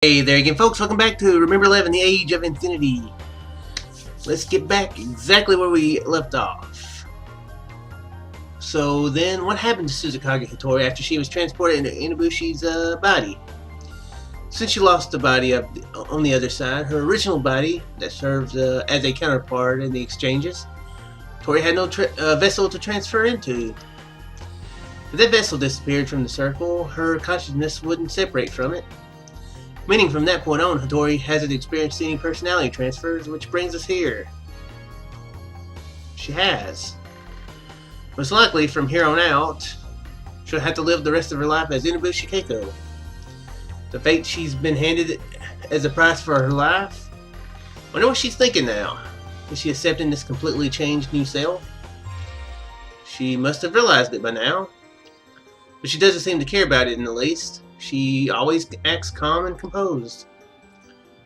Hey there again, folks. Welcome back to Remember 11, the Age of Infinity. Let's get back exactly where we left off. So then, what happened to Suzukage Hotori after she was transported into Inubushi's body? Since she lost the body up on the other side, her original body that served as a counterpart in the exchanges, Tori had no vessel to transfer into. If that vessel disappeared from the circle, her consciousness wouldn't separate from it. Meaning from that point on, Hotori hasn't experienced any personality transfers, which brings us here. She has. Most likely, from here on out, she'll have to live the rest of her life as Inubushi Keiko. The fate she's been handed as a price for her life? I wonder what she's thinking now. Is she accepting this completely changed new self? She must have realized it by now. But she doesn't seem to care about it in the least. She always acts calm and composed.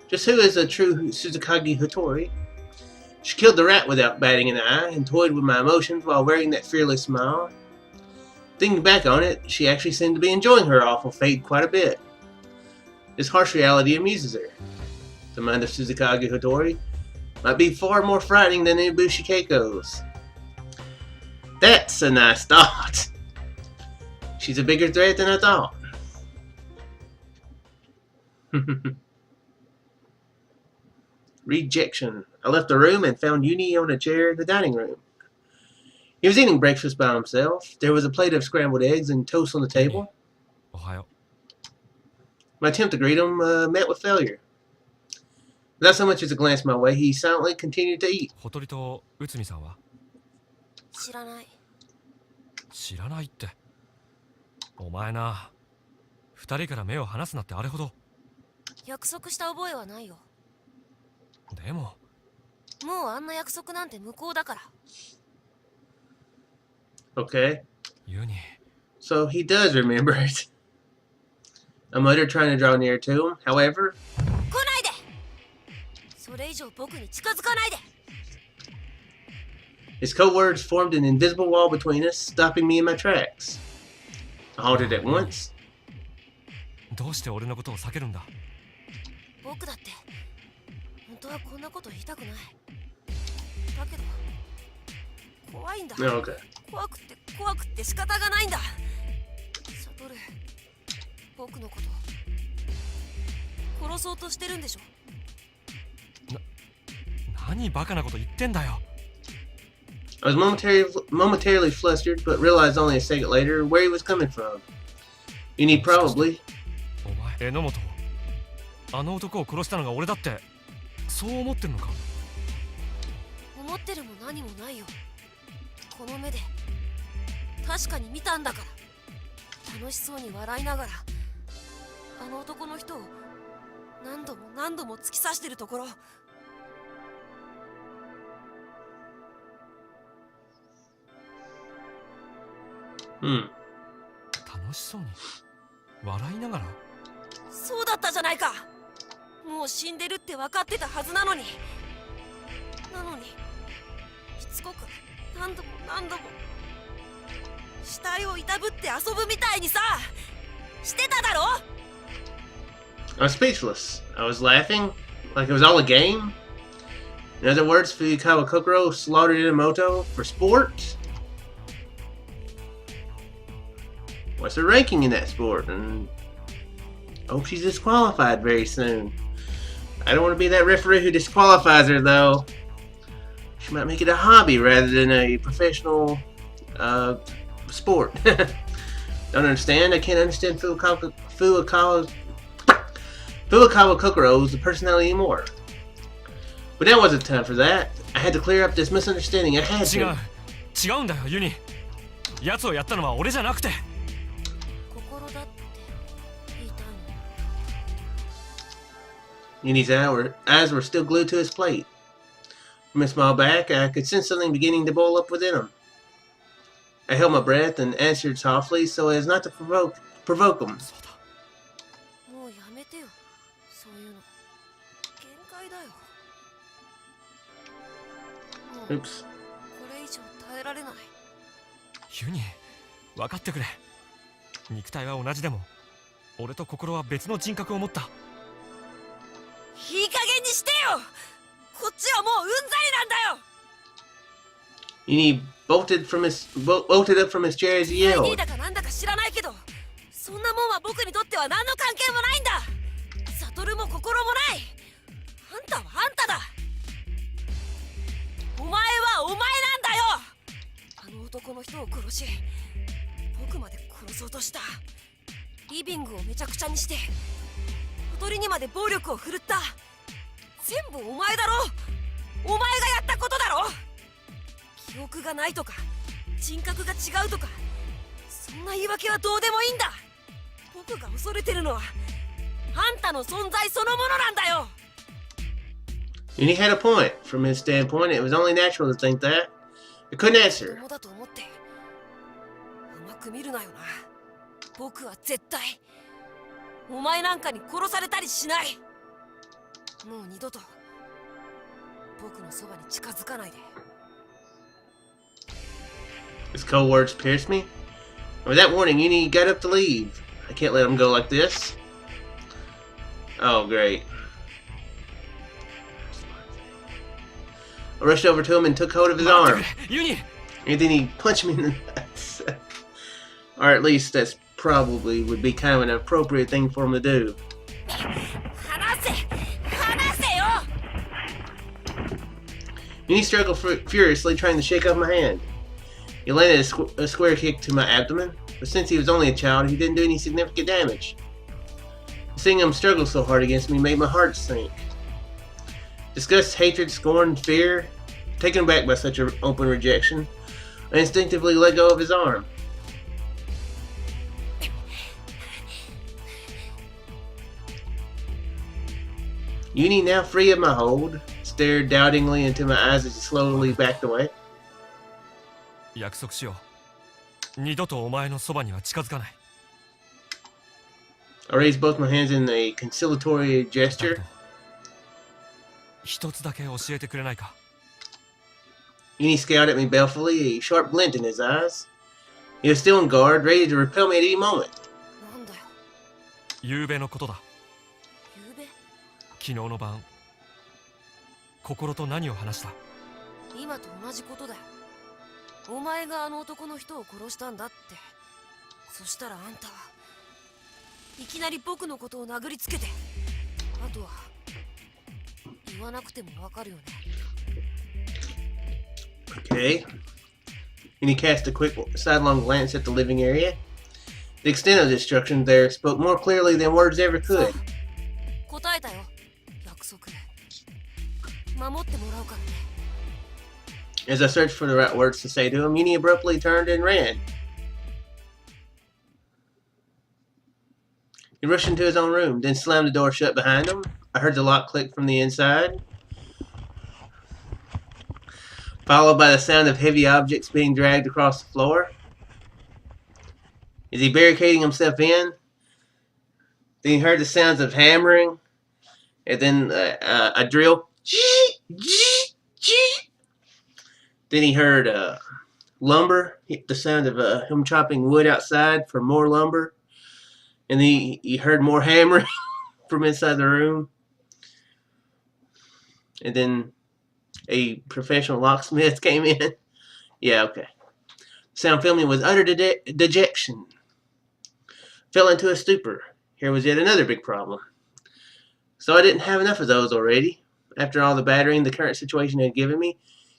Just who is a true Suzukage Hotori? She killed the rat without batting an eye and toyed with my emotions while wearing that fearless smile. Thinking back on it, she actually seemed to be enjoying her awful fate quite a bit. This harsh reality amuses her. The mind of Suzukage Hotori might be far more frightening than Inubushi Keiko's. That's a nice thought. She's a bigger threat than I thought. Rejection. I left the room and found Yuni on a chair in the dining room. He was eating breakfast by himself. There was a plate of scrambled eggs and toast on the table. Ohayo. My attempt to greet him met with failure. Without so much as a glance my way, he silently continued to eat. Hotori to Utsumiさんは知らない。知らないって。お前な、二人から目を離すなってあれほど。約束した覚えはないよ。でも、もうあんな約束なんて無効だから。Okay. Yuni. So he does remember it. I muttered, trying to draw near to him. However, 来ないで。それ以上僕に近づかないで。his code words formed an invisible wall between us, stopping me in my tracks. I halted at once. どうして俺のことを避けるんだ。僕だって本当はこんなこと言いたくない。だけど怖いんだ。No, okay. 怖くって仕方がないんだ。シャトル、僕のこと殺そうとしてるんでしょ。何バカなこと言ってんだよ。I was momentarily flustered, but realized only a second later where he was coming from. Yuni probably. お前、榎本。あの男を殺したのが俺だって、そう思ってるのか。思ってるも何もないよ。この目で確かに見たんだから。楽しそうに笑いながらあの男の人を何度も突き刺してるところ。楽しそうに笑いながら。そうだったじゃないか。もう死んでるって分かってたはずなのに。しつこく何度も死体をいたぶって遊ぶみたいにさしてただろ。 I was speechless. I was laughing, like it was all a game. In other words, Fuyukawa Kokoro slaughtered Inamoto for sport? What's her ranking in that sport? And I hope she's disqualified very soon. I don't want to be that referee who disqualifies her, though. She might make it a hobby rather than a professional sport. Don't understand. I can't understand Fuyukawa Kokoro's personality anymore. But now wasn't time for that. I had to clear up this misunderstanding. I had to. 違うんだよ、ユニ。奴をやったのは俺じゃなくて。心だって言いたいの。 Yuni's eyes were still glued to his plate. From a small back, I could sense something beginning to boil up within him. I held my breath and answered softly so as not to provoke him. もうやめてよ。そういうの。限界だよ。もう Oops. これ以上耐えられない。ユニ、分かってくれ。肉体は同じでも、俺と心は別の人格を持った。減にしてよ。こっちはもううんざりなんだよ。 Yuni bolted up from his chair as he ディ yelled. だかなんだか知らないけど、そんなもんは僕にとっては何の関係もないんだ。悟も心もない。あんたはあんただ。お前はお前なんだよ。あの男の人を殺し、僕まで殺そうとした。リビングをめちゃくちゃにして、小鳥にまで暴力を振るった。全部お前だろ。お前がやったことだろ。記憶がないとか人格が違うとか、そんな言い訳はどうでもいいんだ。僕が恐れてるのはあんたの存在そのものなんだよ。 Yuni had a point. From his standpoint, it was only natural to think that. I couldn't answer. 子供だと思って甘く見るなよな。僕は絶対お前なんかに殺されたりしない。もう二度と僕のそばに近づかないで。 His cold words pierced me. With that warning, Yuni got up to leave. I can't let him go like this. Oh, great. I rushed over to him and took hold of his arm. ユニ And then he punched me in the nuts. Or at least that's probably would be kind of an appropriate thing for him to do. 離せ離せよ。 Yuni struggled furiously, trying to shake off my hand. He landed a square kick to my abdomen, but since he was only a child, he didn't do any significant damage. Seeing him struggle so hard against me made my heart sink. Disgust, hatred, scorn, fear, taken aback by such an open rejection, I instinctively let go of his arm. Yuni, now free of my hold, stared doubtingly into my eyes as he slowly backed away. 約束しよう。二度とお前のそばには近づかない。 I raised both my hands in a conciliatory だ gesture. けど一つだけ教えてくれないか。 Yuni scowled at me balefully, a sharp glint in his eyes. He was still on guard, ready to repel me at any moment. なんだよ。夕べのことだ。ゆうべ昨日の晩、心と何を話した？今と同じことだよ。お前があの男の人を殺したんだって。そしたらあんたはいきなり僕のことを殴りつけて、あとは言わなくてもわかるよね。 Okay. Yuni cast a quick sidelong glance at the living area. The extent of the destruction there spoke more clearly than words ever could. 答えたよ。約束守ってもらうからね。 As I searched for the right words to say to him, Yuni abruptly turned and ran. He rushed into his own room, then slammed the door shut behind him. I heard the lock click from the inside, followed by the sound of heavy objects being dragged across the floor. As he barricading himself in, then he heard the sounds of hammering, and then a drill. Then he heard lumber, the sound of him chopping wood outside for more lumber. And then he heard more hammering from inside the room. And then a professional locksmith came in. Yeah, okay. Sound filming was utter dejection. Fell into a stupor. Here was yet another big problem. So I didn't have enough of those already. After all the battering the current situation had given me,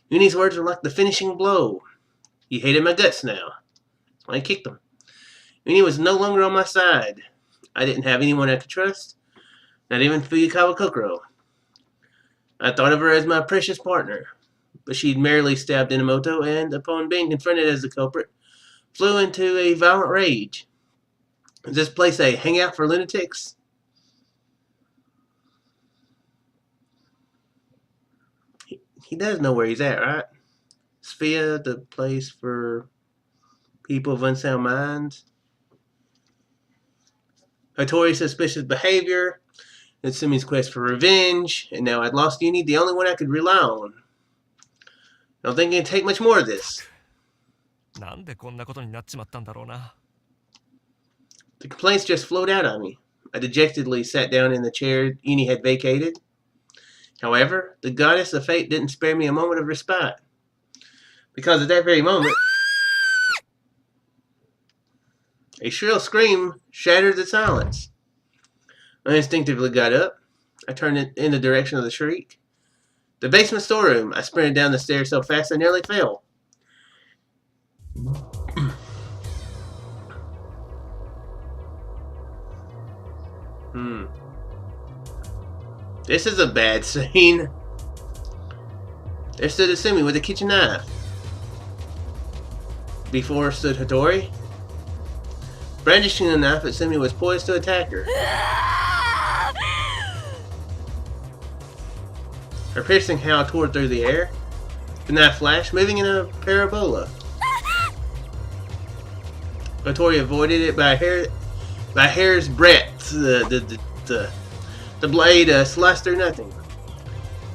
Yuni's words were like the finishing blow. He hated my guts now. That's why I kicked him. Yuni was no longer on my side. I didn't have anyone I could trust. Not even Fuyakawa Kokoro. I thought of her as my precious partner. But she'd merely stabbed Inamoto and, upon being confronted as the culprit, flew into a violent rage. Is this place a hangout for lunatics? He does know where he's at, right? Sphere, the place for people of unsound minds. Hotori's suspicious behavior, Utsumi's quest for revenge, and now I'd lost Yuni, the only one I could rely on. I don't think it can take much more of this. なんでこんなことになっちまったんだろうな。 The complaints just flowed out on me. I dejectedly sat down in the chair Yuni had vacated. However, the goddess of fate didn't spare me a moment of respite. Because at that very moment, a shrill scream shattered the silence. I instinctively got up. I turned in the direction of the shriek. The basement storeroom. I sprinted down the stairs so fast I nearly fell. This is a bad scene. There stood Utsumi with a kitchen knife. Before her stood Hotori. Brandishing the knife, Utsumi was poised to attack her. Her piercing howl tore through the air. The knife flashed, moving in a parabola. Hotori avoided it by a hair's breadth. The blade sliced through nothing.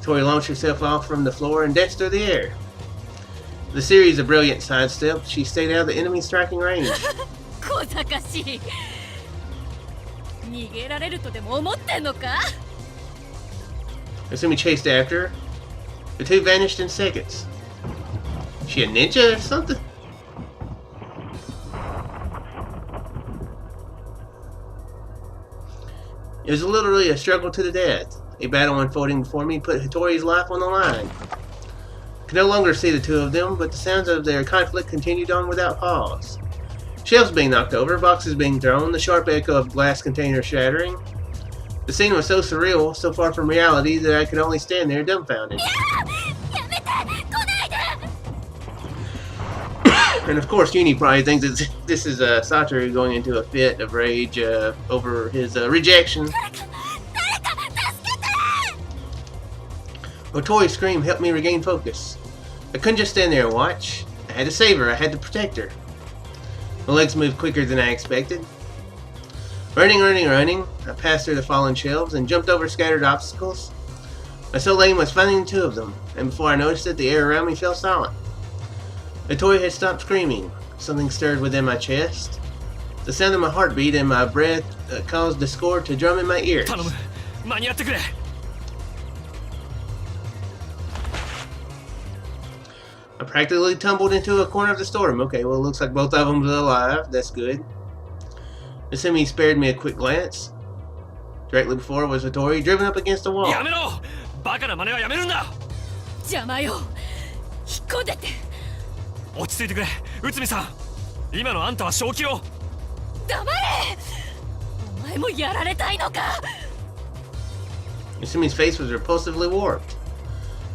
Hotori launched herself off from the floor and danced through the air. With a series of brilliant sidesteps, she stayed out of the enemy's striking range. Utsumi chased after her. The two vanished in seconds. She a ninja or something? It was literally a struggle to the death. A battle unfolding before me put Hitori's life on the line. I could no longer see the two of them, but the sounds of their conflict continued on without pause. Shelves being knocked over, boxes being thrown, the sharp echo of glass containers shattering. The scene was so surreal, so far from reality, that I could only stand there dumbfounded. And of course, Yuni probably thinks that this is Satoru going into a fit of rage over his rejection. Hotori's scream helped me regain focus. I couldn't just stand there and watch. I had to save her. I had to protect her. My legs moved quicker than I expected. Running, I passed through the fallen shelves and jumped over scattered obstacles. My sole aim was finding the two of them, and before I noticed it, the air around me fell silent. Hotori had stopped screaming. Something stirred within my chest. The sound of my heartbeat and my breath caused discord to drum in my ears. I practically tumbled into a corner of the storeroom. Okay, well, it looks like both of them are alive. That's good. Utsumi spared me a quick glance. Directly before was Hotori, driven up against the wall. Utsumi's face was repulsively warped.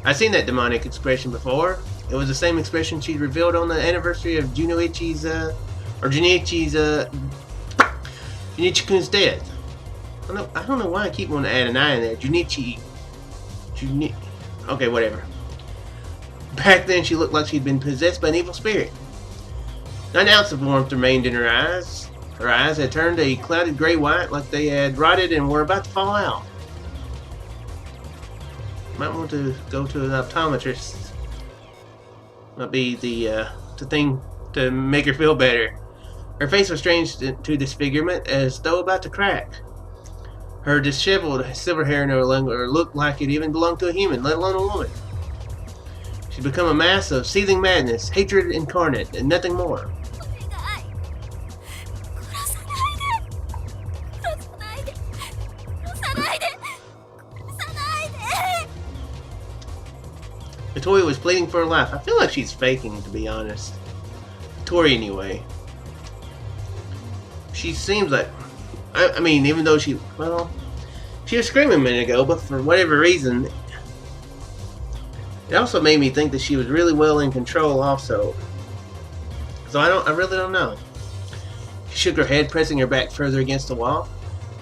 I'd seen that demonic expression before. It was the same expression she'd revealed on the anniversary of Junichikun's death. I don't know why I keep wanting to add an I in there. Okay, whatever. Back then, she looked like she'd been possessed by an evil spirit. Not an ounce of warmth remained in her eyes. Her eyes had turned a clouded gray-white, like they had rotted and were about to fall out. Might want to go to an optometrist. Might be the thing to make her feel better. Her face was strange to disfigurement, as though about to crack. Her disheveled silver hair no longer looked like it even belonged to a human, let alone a woman. She'd become a mass of seething madness, hatred incarnate, and nothing more. Hotori was pleading for her life. I feel like she's faking, to be honest. Hotori, anyway. She seems like... I mean, even though she... Well, she was screaming a minute ago, but for whatever reason... It also made me think that she was really well in control, also. So I really don't know. She shook her head, pressing her back further against the wall.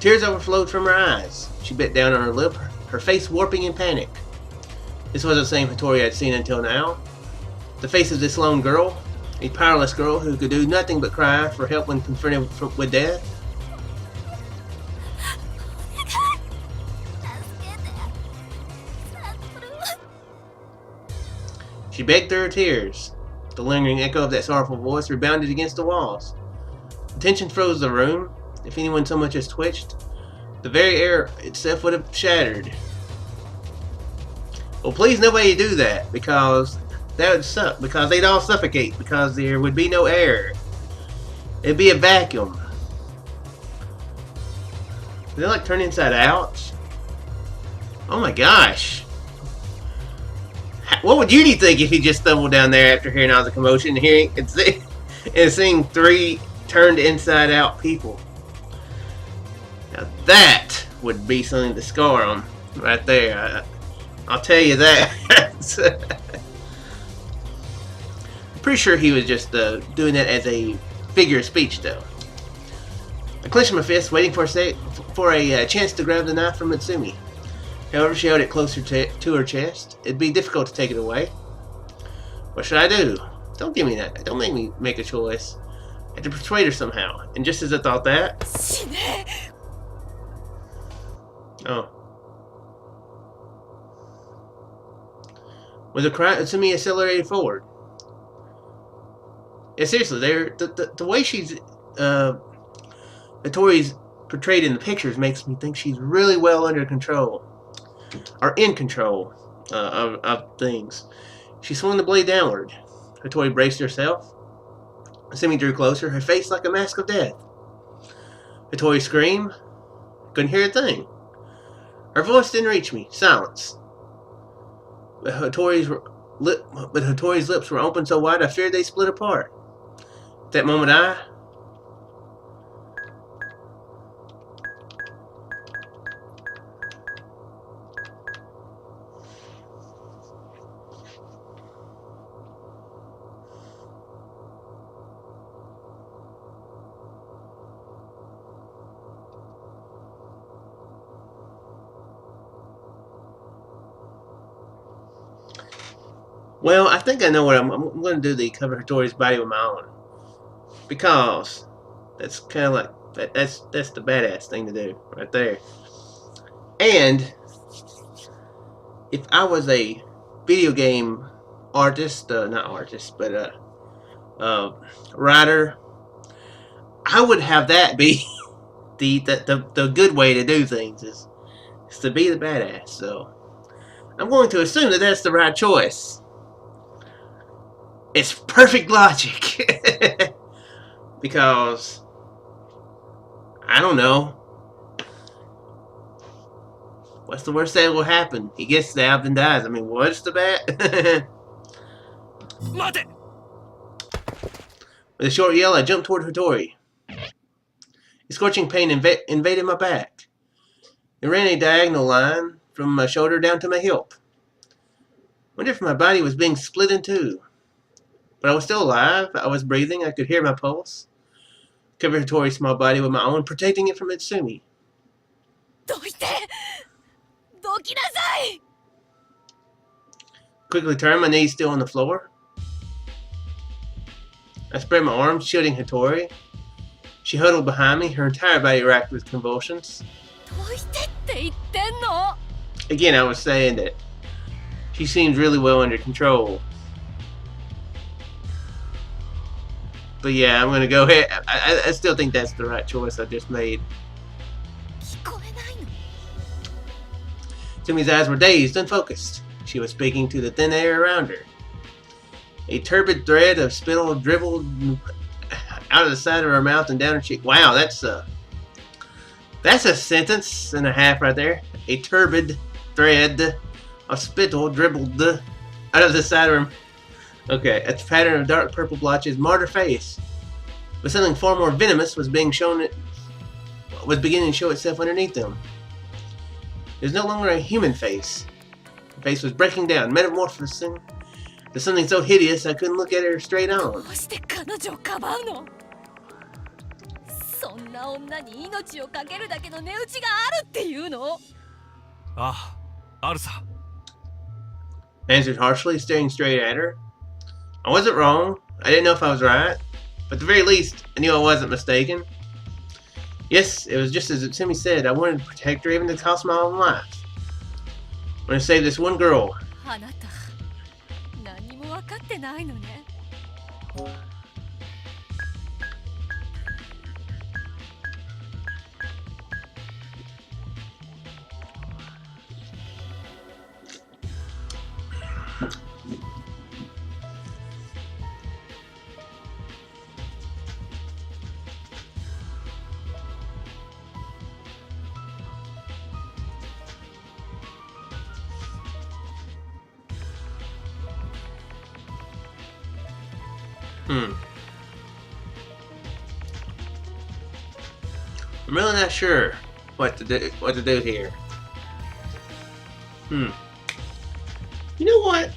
Tears overflowed from her eyes. She bit down on her lip, her face warping in panic. This was the same Hotori I'd seen until now. The face of this lone girl, a powerless girl who could do nothing but cry for help when confronted with death. She begged through her tears. The lingering echo of that sorrowful voice rebounded against the walls. The tension froze the room. If anyone so much as twitched, the very air itself would have shattered. Well, please nobody do that, because that would suck, because they'd all suffocate, because there would be no air. It'd be a vacuum. Did they like turn inside out? Oh my gosh. What would Yuni think if he just stumbled down there after hearing all the commotion and seeing 3 turned inside out people? Now that would be something to scar him right there. I'll tell you that. I'm pretty sure he was just doing that as a figure of speech, though. I clenched my fist, waiting for a chance to grab the knife from Utsumi. However, she held it closer to her chest. It'd be difficult to take it away. What should I do? Don't give me that. Don't make me make a choice. I had to persuade her somehow. And just as I thought that... Oh. With a cry, Utsumi accelerated forward. Yeah, seriously, the way she's... Hotori's portrayed in the pictures makes me think she's really well under control. Or in control of things. She swung the blade downward. Hotori braced herself. Utsumi drew closer, her face like a mask of death. Hotori screamed. Couldn't hear a thing. Her voice didn't reach me. Silence. But Hotori's lips were open so wide I feared they split apart. At that moment Well, I think I know what I'm going to do. The cover Hotori's body with my own, because that's kind of like that's the badass thing to do right there. And if I was a video game artist, not artist, but writer, I would have that be the good way to do things is to be the badass. So I'm going to assume that that's the right choice. It's perfect logic. Because, I don't know. What's the worst that will happen? He gets stabbed and dies. I mean, what's the bad? With a short yell, I jumped toward Hotori. A scorching pain invaded my back. It ran a diagonal line from my shoulder down to my hip. I wondered if my body was being split in two. But I was still alive. I was breathing. I could hear my pulse. Covered Hotori's small body with my own, protecting it from Utsumi. Quickly turned, my knees still on the floor. I spread my arms, shielding Hotori. She huddled behind me, her entire body racked with convulsions. Again, I was saying that she seems really well under control. But yeah, I'm going to go ahead. I still think that's the right choice I just made. Utsumi's eyes were dazed, unfocused. She was speaking to the thin air around her. A turbid thread of spittle dribbled out of the side of her mouth and down her cheek. Wow, that's a sentence and a half right there. A turbid thread of spittle dribbled out of the side of her mouth. Okay, a pattern of dark purple blotches marred her face, but something far more venomous was beginning to show itself underneath them. It was no longer a human face. Her face was breaking down, metamorphosing to something so hideous I couldn't look at her straight on. I answered harshly, staring straight at her. I wasn't wrong. I didn't know if I was right. But at the very least, I knew I wasn't mistaken. Yes, it was just as Utsumi said. I wanted to protect her even to cost my own life. I want to save this one girl. I'm really not sure what to do here. You know what?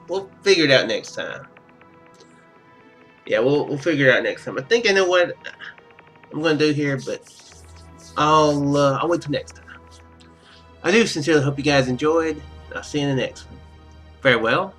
We'll figure it out next time. Yeah, we'll figure it out next time. I think I know what I'm going to do here, but I'll wait till next time. I do sincerely hope you guys enjoyed. I'll see you in the next one. Farewell.